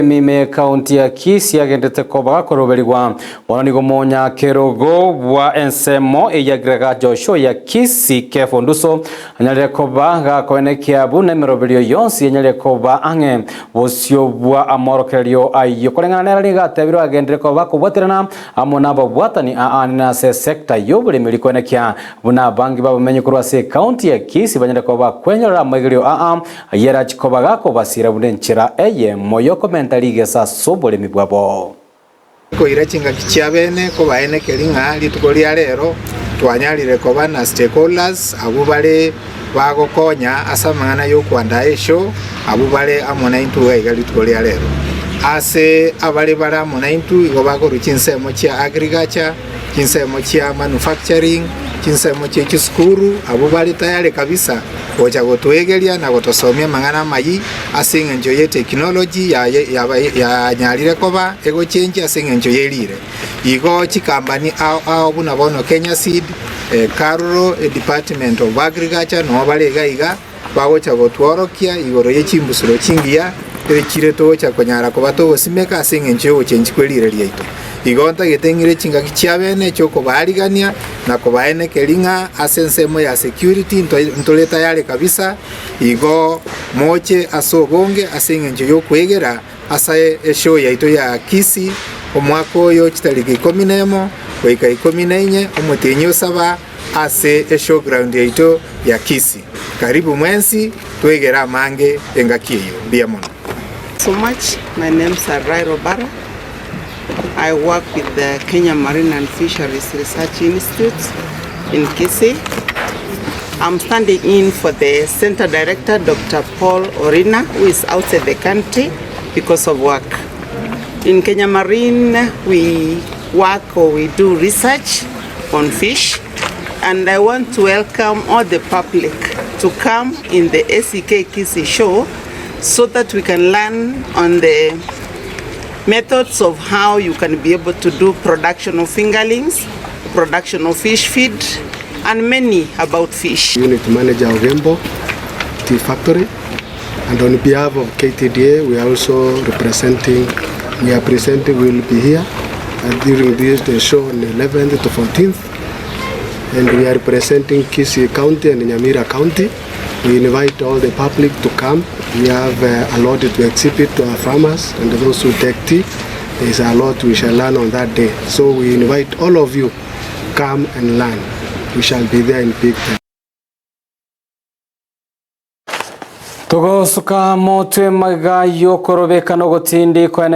Mime kaunti ya Kisii agendete kobaga koroberigwa wananigo monya kerogo wa ensemo eyagrega josho ya Kisii kefonduso anyale kobaga koenekia bune meroberio yonsi anyale koba ange bosio bwa amorokelio ayo kolengana liga tebiro agendere koba kuboterana amona babwatani aana se sector yobule milikoenekia buna bangi bamenye kurwa se kaunti ya Kisii banyale koba kwenyora magirio yera chikobaga kobasira bunenchira eye moyoko ligesa sobole mibwabo ko irachinga kichiabene ko baene kelinga litukolia lero twanyalire ko bana stakeholders abubale bagokonya asamana yo kwanda esho abubale amona intu ga litukolia lero ase abale bara amona intu igo bagoro chinsemo chia agriculture chinsemo chia manufacturing chinsemo chia kiskuru abubale tayari kabisa oja gotwegeria na gotosomia mangana mayi asinga njoye technology ya nyalire koba ego change asinga njoye lire igo chikambani ao buna bono Kenya Seed Carro Department of Agriculture no balega iga bagocha gotworokia igoro yechimbusuro chingia ekire tocha konyara koba to osimeka asinga njoye change kwelire lyeito igonta getengire chinga kichiabene choko baligania na kobaene kelinga asensemo ya security ntoleta yale kabisa igo moche asobonge asingenje yo kwegera asaye esho yaito ya Kisii omwaka oyo chitalike 10 oika 14 omutenyo saba ase esho ground yaito ya Kisii karibu mwensi twegera mange engakiyo biamono. So much. My name is Rairo Bara. I work with the Kenya Marine and Fisheries Research Institute in Kisii. I'm standing in for the Center Director, Dr. Paul Orina, who is outside the country because of work. In Kenya Marine, we work or we do research on fish, and I want to welcome all the public to come in the SEK Kisii show so that we can learn on the methods of how you can be able to do production of fingerlings, production of fish feed, and many about fish. Unit Manager of Gembo Tea Factory, and on behalf of KTDA, we are also representing, we will be here during the show on the 11th to 14th, and we are representing Kisii County and Nyamira County. We invite all the public to come. We have a lot to exhibit to our farmers and those who take tea. There is a lot we shall learn on that day. So we invite all of you, come and learn. We shall be there in big time. Togo suka motwe magayo korobeka no gotindi kwa